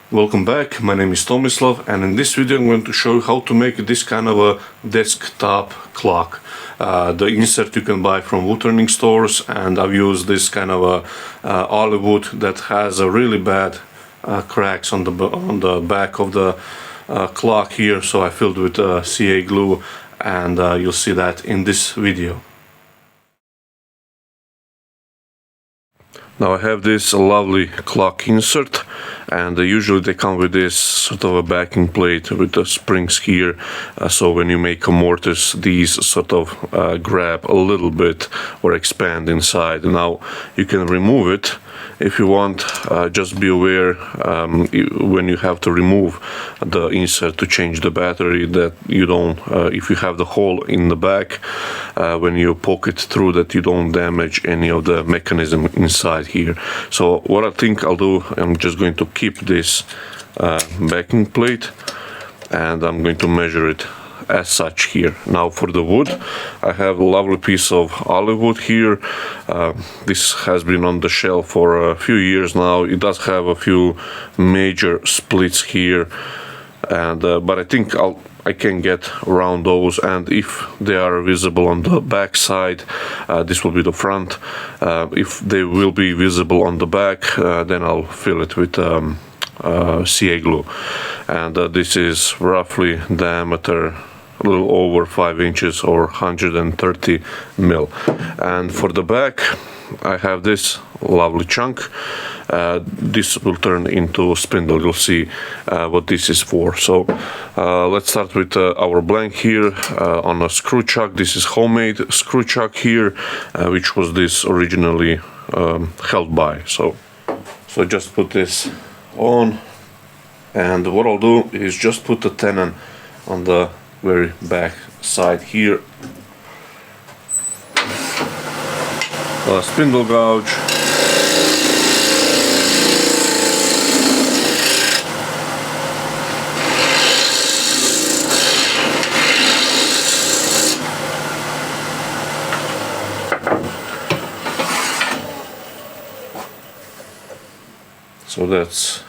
Welcome back, my name is Tomislav, and in this video I'm going to show you how to make this kind of a desktop clock. The insert you can buy from woodturning stores, and I've used this kind of a Olivewood that has a really bad cracks on the back of the clock here, so I filled with CA glue, and you'll see that in this video. Now I have this lovely clock insert, and usually they come with this sort of a backing plate with the springs here, so when you make a mortise these sort of grab a little bit or expand inside. Now you can remove it if you want. Just be aware when you have to remove the insert to change the battery that you don't, if you have the hole in the back, when you poke it through, that you don't damage any of the mechanism inside here. So what I think I'll do, I'm just going to keep this backing plate, and I'm going to measure it as such here. Now for the wood, I have a lovely piece of Olivewood here. This has been on the shelf for a few years now. It does have a few major splits here, and but I think I can get around those, and if they are visible on the back side, this will be the front. If they will be visible on the back, then I'll fill it with CA glue, and this is roughly diameter a little over 5 inches or 130 mil. And for the back I have this lovely chunk. This will turn into a spindle. You'll see what this is for. So let's start with our blank here on a screw chuck. This is homemade screw chuck here, which was this originally held by. So just put this on, and what I'll do is just put the tenon on the very back side here. A spindle gouge, so that's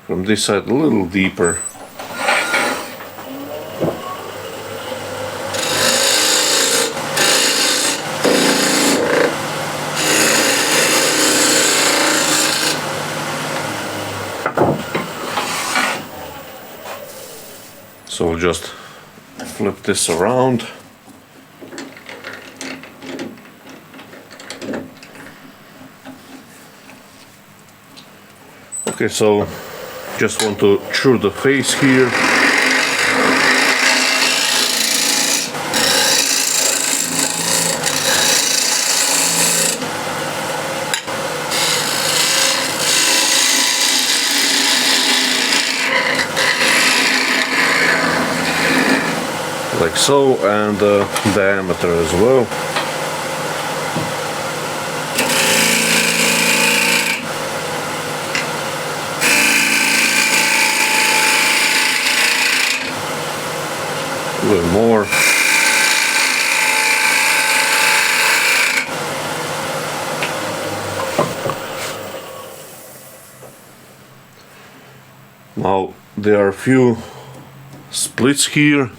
from this side a little deeper. So we'll just flip this around. Okay, so just want to true the face here. Like so, and the diameter as well. A little more. Now there are a few splits here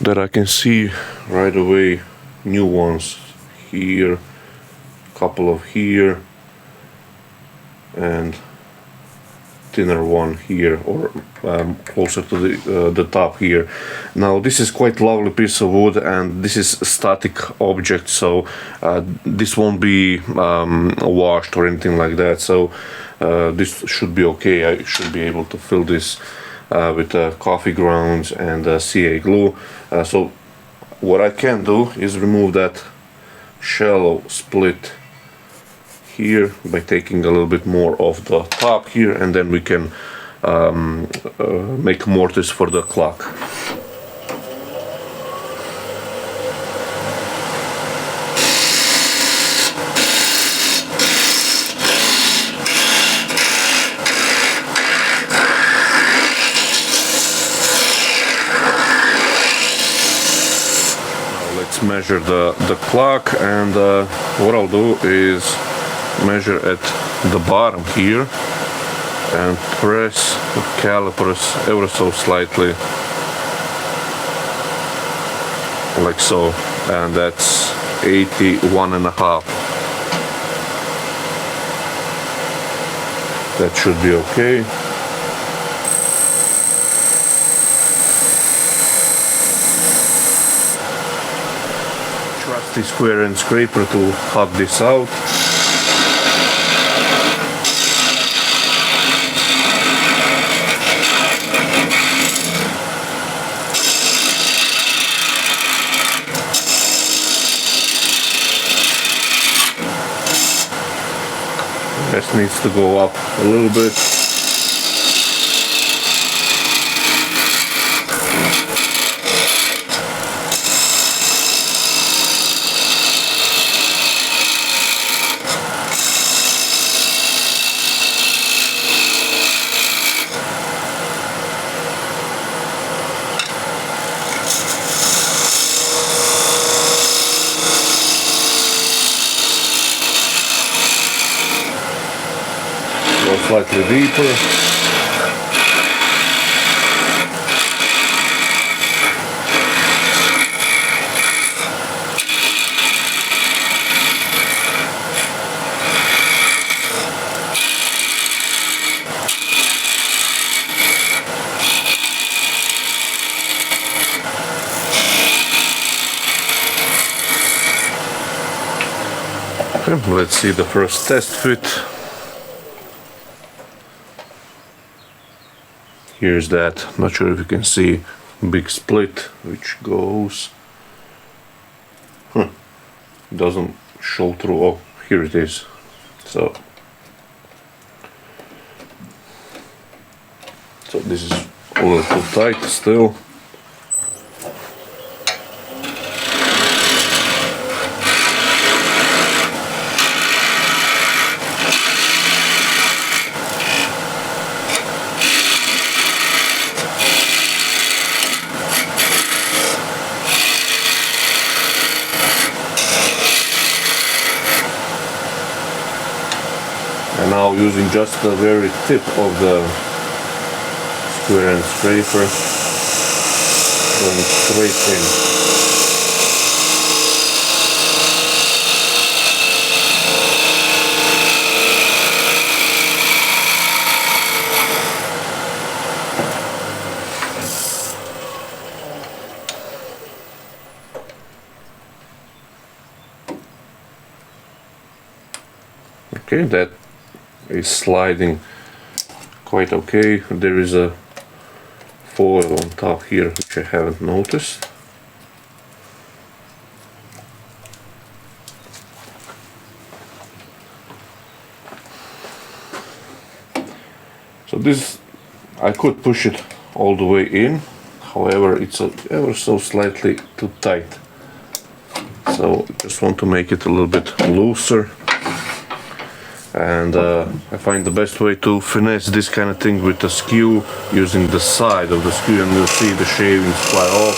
that I can see right away. New ones here, couple of here, and thinner one here, or closer to the top here. Now this is quite lovely piece of wood, and this is a static object, so this won't be washed or anything like that, so this should be okay. I should be able to fill this with coffee grounds and CA glue. So what I can do is remove that shallow split here by taking a little bit more of the top here, and then we can make mortise for the clock. Measure the clock, and what I'll do is measure at the bottom here and press the calipers ever so slightly, like so, and that's 81.5. That should be okay. Trusty square end scraper to hug this out. This needs to go up a little bit. Slightly deeper. Okay, let's see the first test fit. Here's that, not sure if you can see, big split which goes, doesn't show through. Oh, here it is. So this is a little too tight still. And now using just the very tip of the square end scraper, going straight in. Okay, that is sliding quite okay. There is a foil on top here which I haven't noticed. So this, I could push it all the way in, however it's ever so slightly too tight. So just want to make it a little bit looser. And I find the best way to finesse this kind of thing with a skew, using the side of the skew, and you'll see the shavings fly off.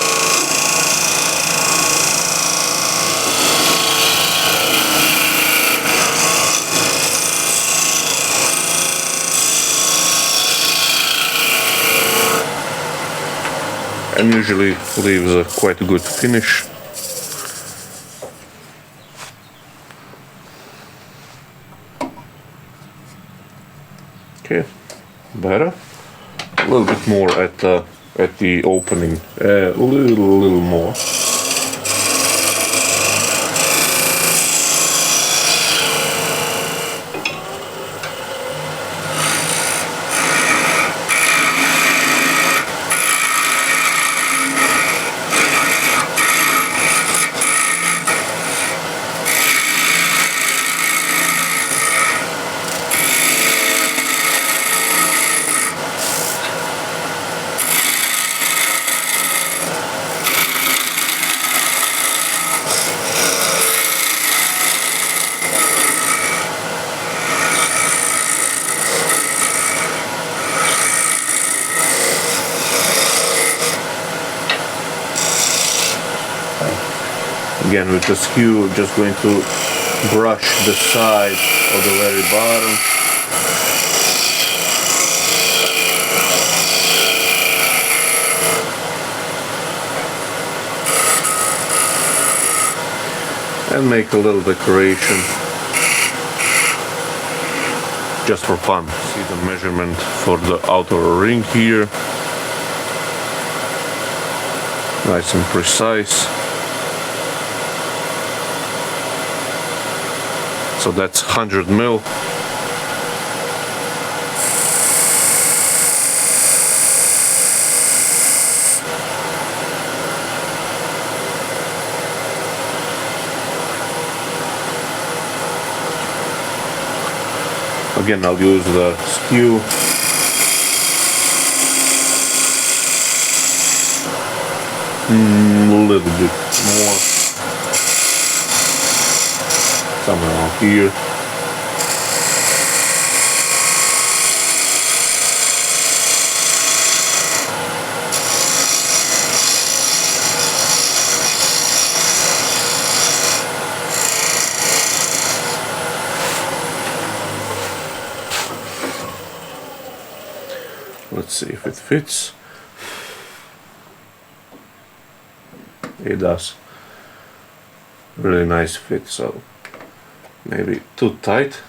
And usually leaves a quite good finish. Okay, better. A little bit more at the opening. A little more. Again, with the skew, just going to brush the side of the very bottom. and make a little decoration just for fun. See the measurement for the outer ring here, nice and precise. So that's 100 mil. Again, I'll use the skew. A little bit more. Somewhere around here. Let's see if it fits. It does. Really nice fit, so maybe too tight.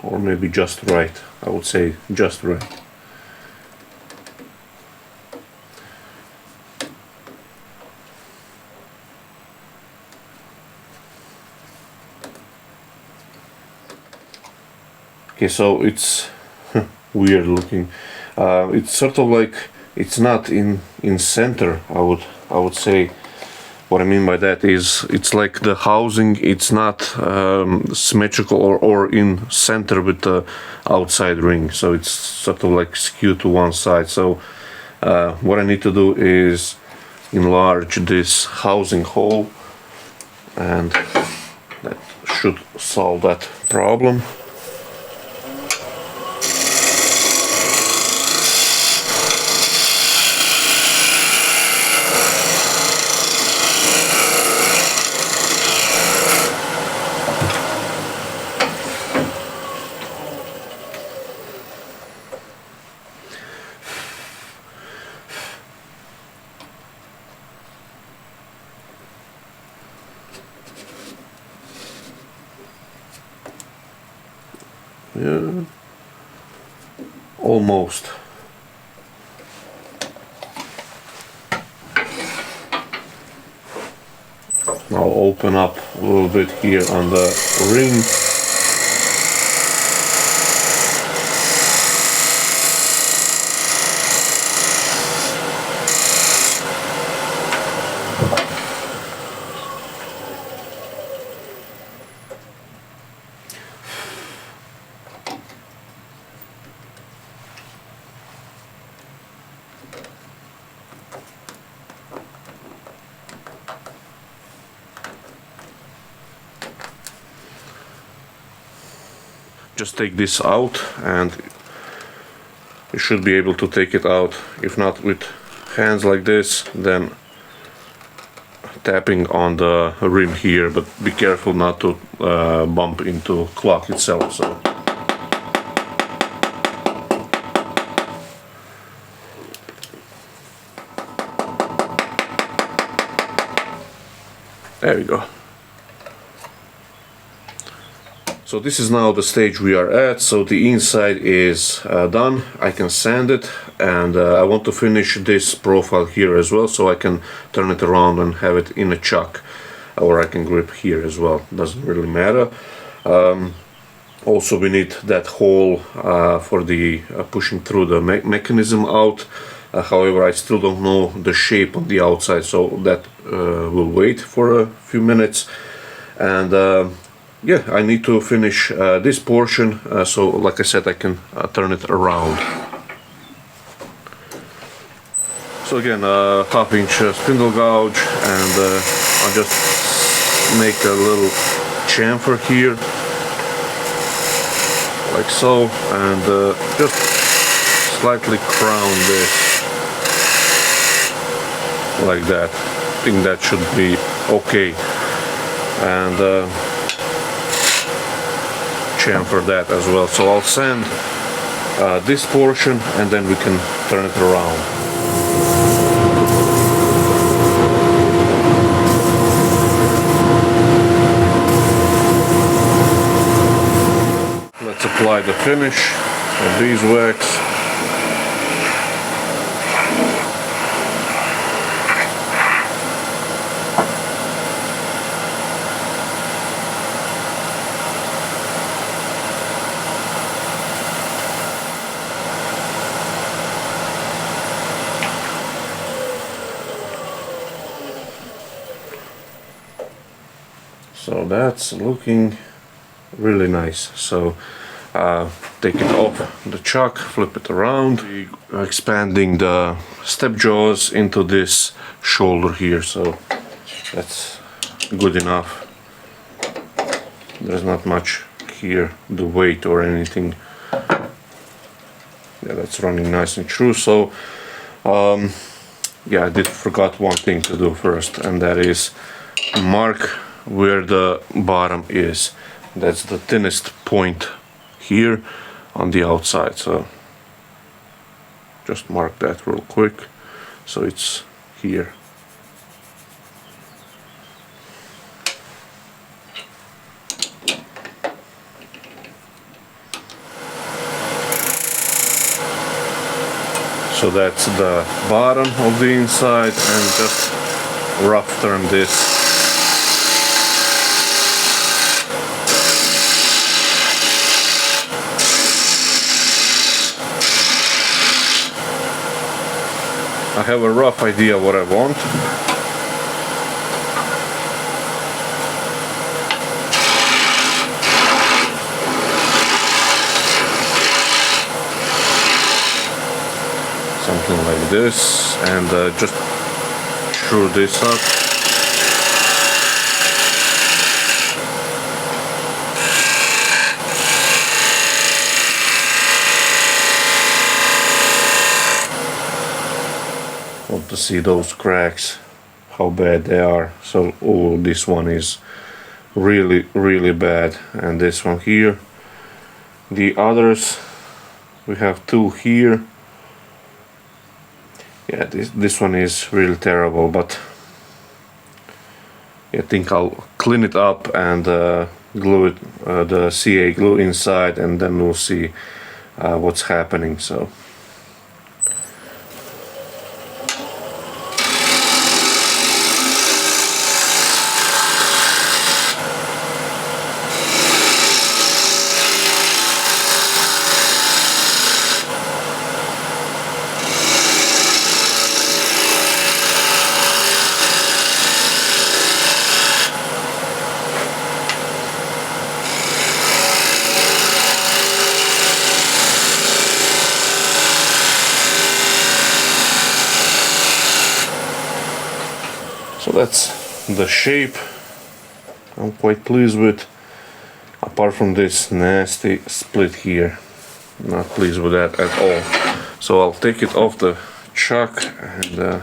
Or maybe just right. I would say just right. Okay, so it's weird looking. It's sort of like it's not in center. I would say. What I mean by that is it's like the housing. It's not symmetrical or in center with the outside ring. So it's sort of like skewed to one side. So what I need to do is enlarge this housing hole, and that should solve that problem. Yeah, almost. I'll open up a little bit here on the ring. Just take this out and you should be able to take it out. If not with hands like this, then tapping on the rim here, but be careful not to bump into clock itself. So there we go. So this is now the stage we are at. So the inside is done. I can sand it, and I want to finish this profile here as well, so I can turn it around and have it in a chuck, or I can grip here as well. Doesn't really matter. Also, we need that hole for the pushing through the mechanism out. However, I still don't know the shape on the outside, so that will wait for a few minutes. And yeah, I need to finish this portion, so like I said, I can turn it around. So again, 1/2 inch spindle gouge, and I'll just make a little chamfer here, like so, and just slightly crown this, like that. I think that should be okay. And chamfer that as well. So I'll sand this portion, and then we can turn it around. let's apply the finish of beeswax. So that's looking really nice. So take it off the chuck, flip it around. We are expanding the step jaws into this shoulder here, so that's good enough. There's not much here, the weight or anything. Yeah, that's running nice and true. So yeah, I did forgot one thing to do first, and that is mark where the bottom is. That's the thinnest point here on the outside, so just mark that real quick. So it's here. So that's the bottom of the inside, and just rough turn this. I have a rough idea what I want. Something like this, and just screw this up. Want to see those cracks, how bad they are. So oh, this one is really bad, and this one here. The others, we have two here. Yeah, this one is really terrible, but I think I'll clean it up and glue it, the CA glue inside, and then we'll see what's happening. So that's the shape I'm quite pleased with, apart from this nasty split here. Not pleased with that at all. So I'll take it off the chuck and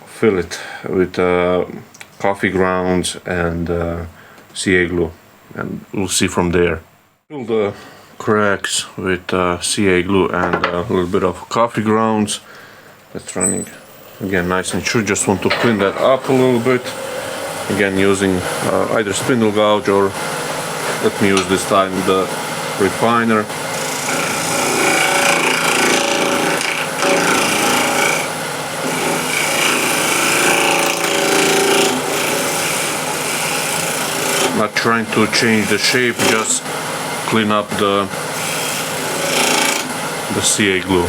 fill it with coffee grounds and CA glue, and we'll see from there. Fill the cracks with CA glue and a little bit of coffee grounds. That's running again nice and true. Just want to clean that up a little bit, again using either spindle gouge, or let me use this time the refiner. Not trying to change the shape, just clean up the CA glue.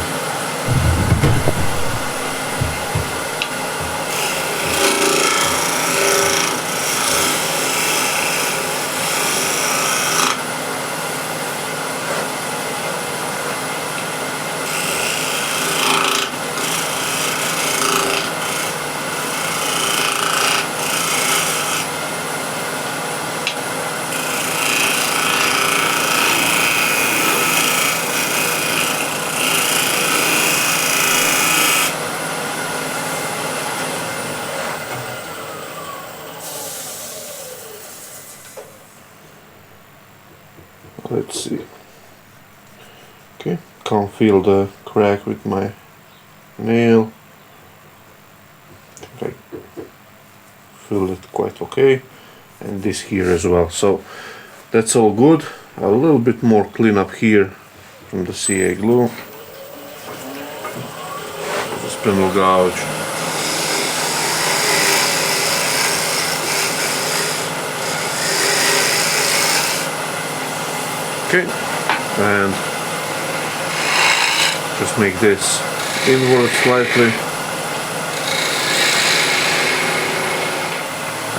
Let's see. Okay, can't feel the crack with my nail. I think I feel it quite okay, and this here as well. So That's all good. A little bit more cleanup here from the CA glue. The spindle gouge. Okay, and just make this inward slightly.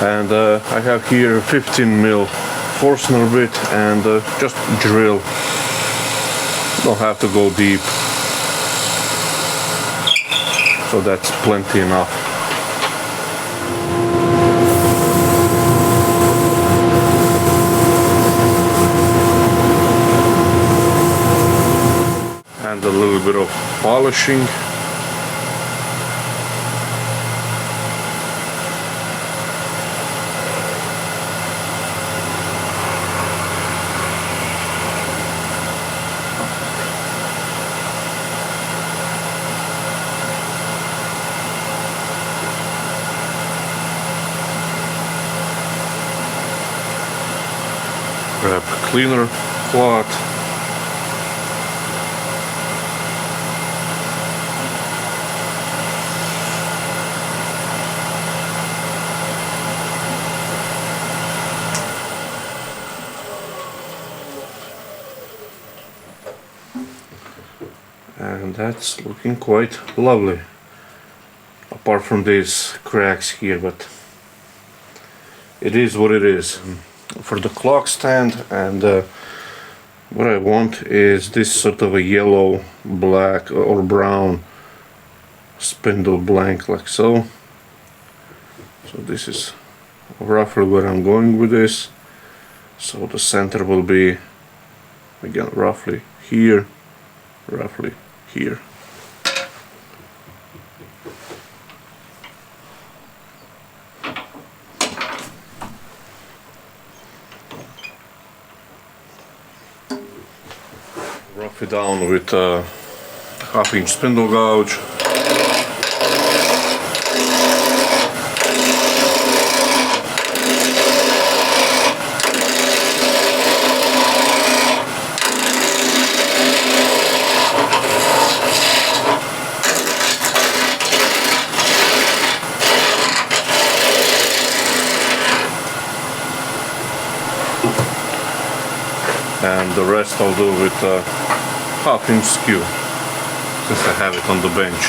And I have here 15mm Forstner bit and just drill. Don't have to go deep. So that's plenty enough. And a little bit of polishing. Grab a cleaner cloth. And that's looking quite lovely, apart from these cracks here, but it is what it is. For the clock stand, and what I want is this sort of a yellow, black or brown spindle blank, like so. So this is roughly where I'm going with this. So the center will be, again, roughly here, roughly here. Rough it down with a 1/2-inch spindle gouge. And the rest I'll do with a 1/2-inch skew, since I have it on the bench.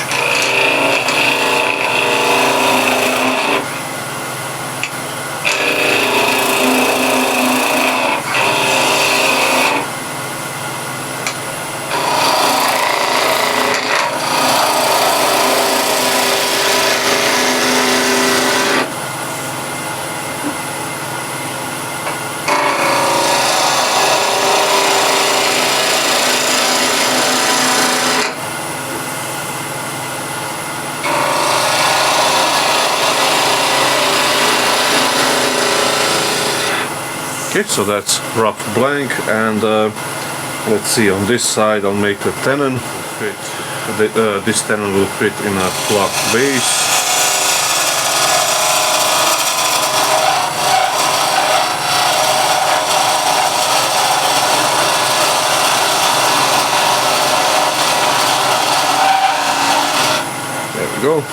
Okay, so that's rough blank, and let's see, on this side I'll make a tenon. This tenon will fit in a clock base. There we go.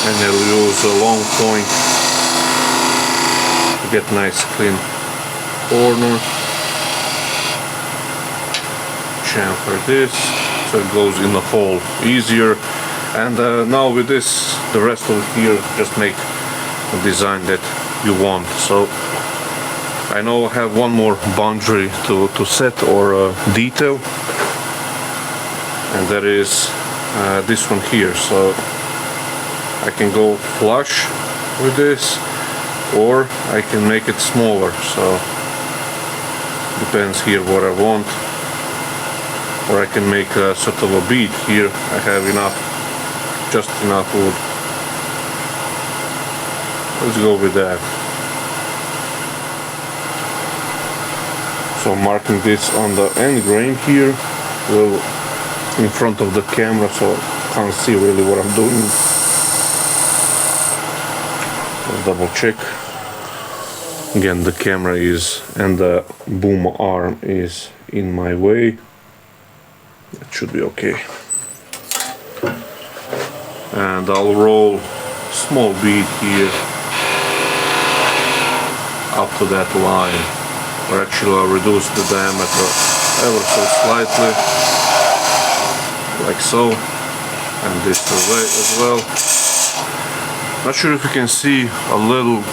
And I'll use a long point to get nice clean corner. Chamfer this so it goes in the hole easier. And now with this, the rest of it here, just make a design that you want. So I know I have one more boundary to set or detail, and that is this one here. So I can go flush with this, or I can make it smaller, so depends here what I want. Or I can make a sort of a bead here. I have enough, just enough wood. Let's go with that. So I'm marking this on the end grain here, well, in front of the camera, so can't see really what I'm doing. I'll double check. Again, the camera is, and the boom arm is in my way. That should be okay. And I'll roll small bead here up to that line, or actually I'll reduce the diameter ever so slightly, like so, and this way as well. Not sure if you can see a little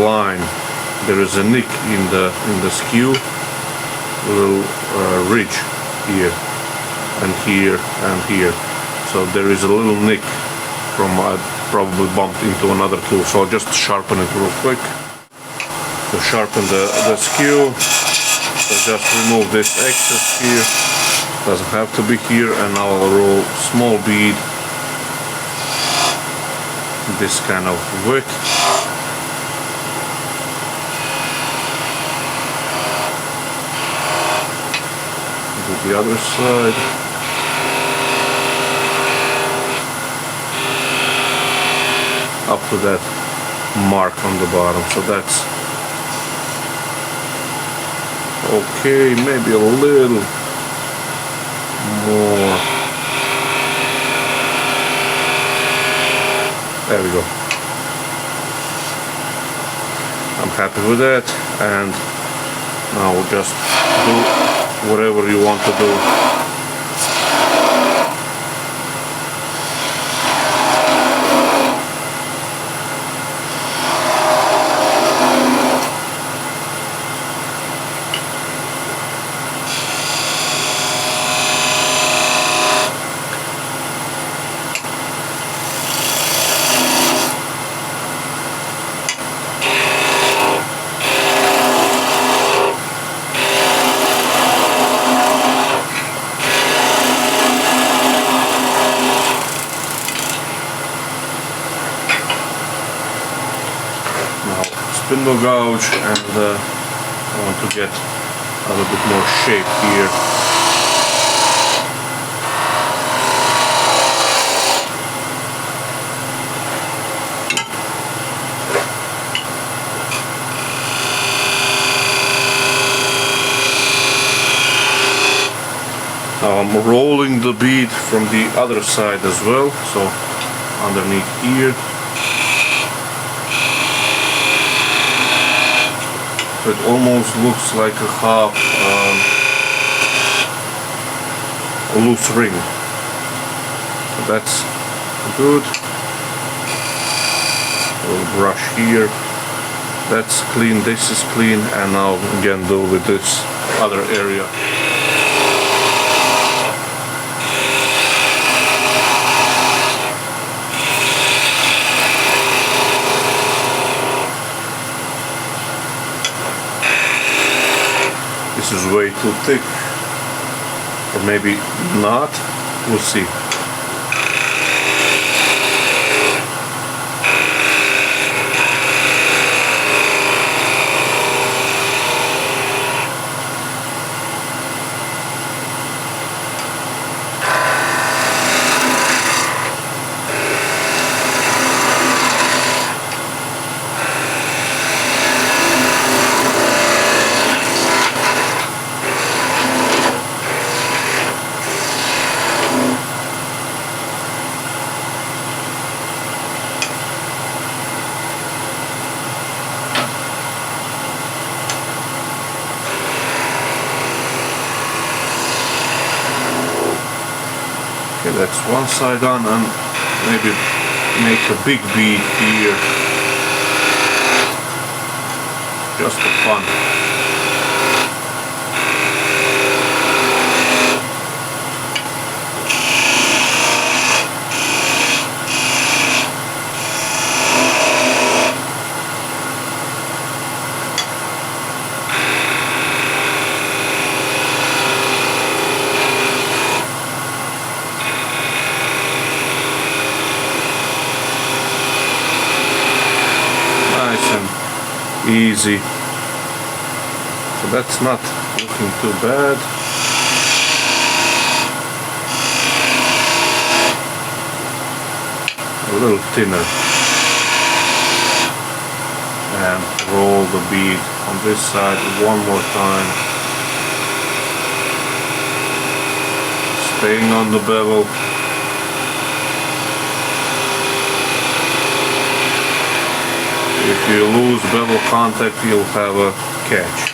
line. There is a nick in the skew, a little ridge here and here and here. So there is a little nick from I probably bumped into another tool. So I'll just sharpen it real quick. To sharpen the skew, so just remove this excess here. Doesn't have to be here, and now I'll roll small bead, this kind of width. Do the other side. Up to that mark on the bottom, so that's okay, maybe a little more. There we go. I'm happy with that, and now we'll just do whatever you want to do. Spindle gouge, and I want to get a little bit more shape here. Now I'm rolling the bead from the other side as well, so underneath here. It almost looks like a half loose ring. So that's good. A little brush here. That's clean, this is clean, and now again do with this other area. This is way too thick, or maybe not, we'll see. Okay, that's one side on, and maybe make a big bead here, just for fun. Easy. So that's not looking too bad. a little thinner, and roll the bead on this side one more time, staying on the bevel. If you lose bevel contact, you'll have a catch.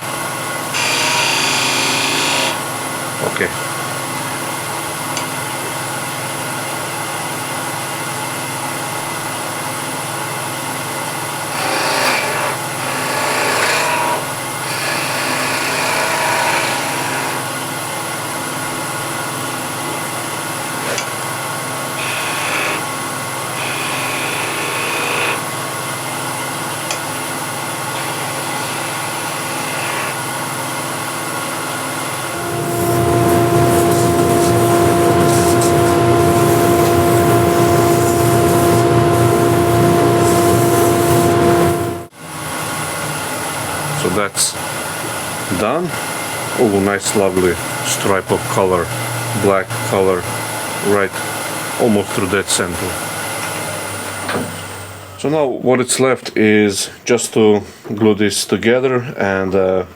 Okay. So that's done. Oh, nice lovely stripe of color, black color, right almost through that center. So now what it's left is just to glue this together, and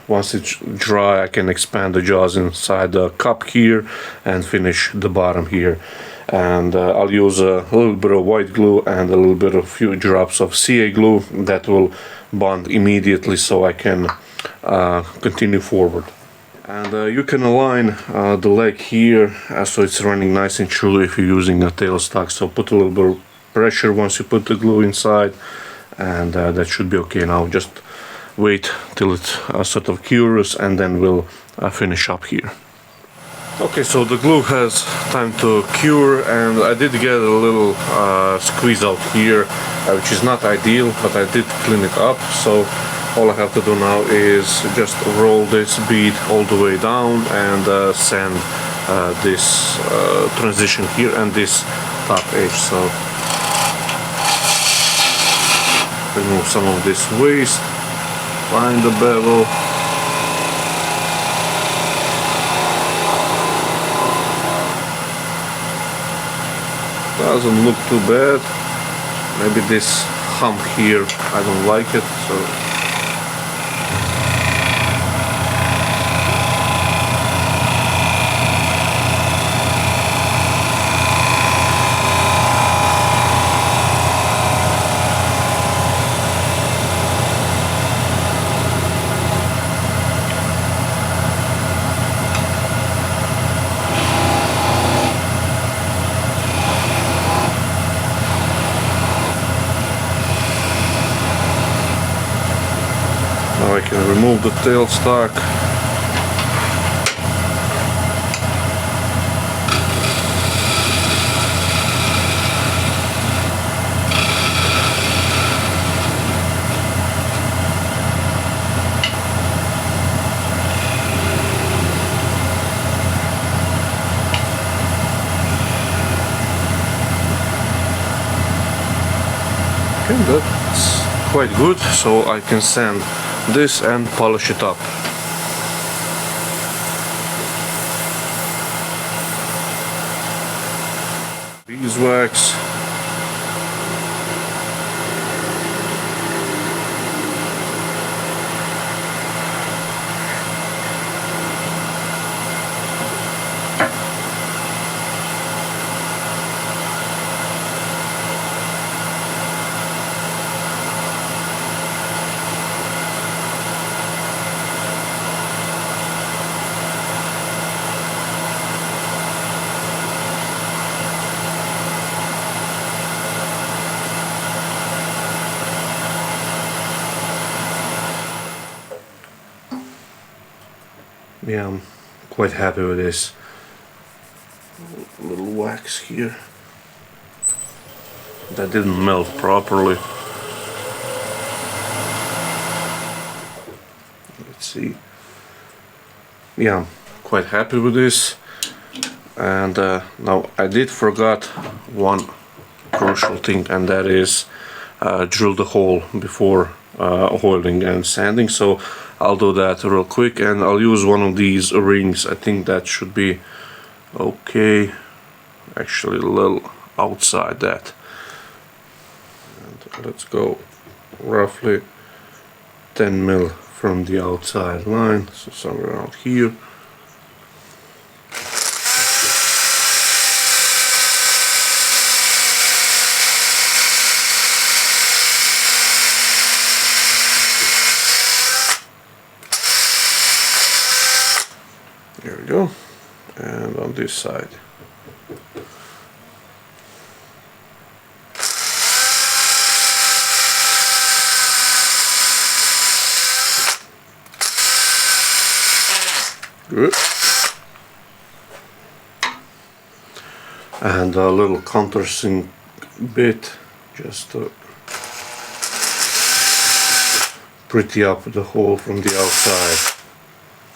once it's dry I can expand the jaws inside the cup here and finish the bottom here. And I'll use a little bit of white glue and a little bit of few drops of CA glue that will bond immediately, so I can continue forward. And you can align the leg here so it's running nice and true if you're using a tailstock. So put a little bit of pressure once you put the glue inside, and that should be okay. Now just wait till it sort of cures, and then we'll finish up here. Okay, so the glue has time to cure, and I did get a little squeeze out here, which is not ideal, but I did clean it up. So all I have to do now is just roll this bead all the way down and sand this transition here and this top edge. So remove some of this waste, find the bevel, doesn't look too bad. Maybe this hump here, I don't like it, so I can remove the tailstock. Okay, that's quite good, so I can sand this and polish it up. Beeswax. Yeah, I'm quite happy with this. Little wax here. That didn't melt properly. Let's see. Yeah, I'm quite happy with this. And now I did forgot one crucial thing, and that is drill the hole before oiling and sanding. So I'll do that real quick, and I'll use one of these rings. I think that should be okay. Actually a little outside that. let's go roughly 10 mil from the outside line, so somewhere around here. There we go. And on this side. Good. And a little countersink bit just to pretty up the hole from the outside,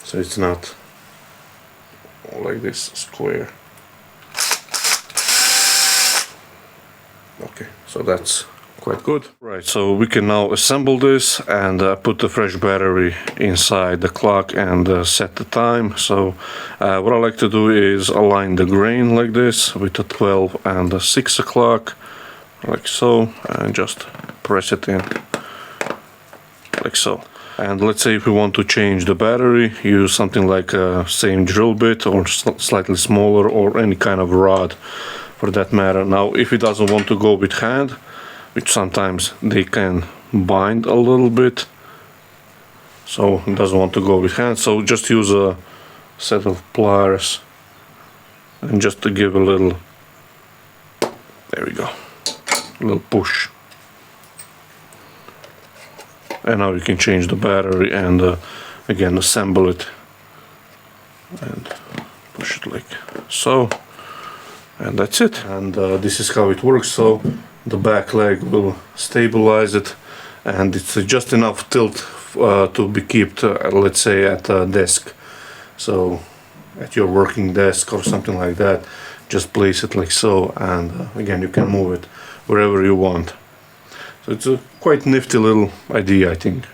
so it's not like this square. Okay, so that's quite good. Right, so we can now assemble this and put the fresh battery inside the clock and set the time. So what I like to do is align the grain like this with the 12 and the 6 o'clock, like so, and just press it in like so. And let's say if we want to change the battery, use something like a same drill bit or slightly smaller, or any kind of rod for that matter. Now if it doesn't want to go with hand, which sometimes they can bind a little bit, so it doesn't want to go with hand, so just use a set of pliers and just to give a little, there we go, a little push. And now you can change the battery and again assemble it and push it like so, and that's it. And this is how it works. So the back leg will stabilize it, and it's just enough tilt to be kept, let's say, at a desk. So at your working desk or something like that, just place it like so, and again you can move it wherever you want. So it's a quite nifty little idea, I think.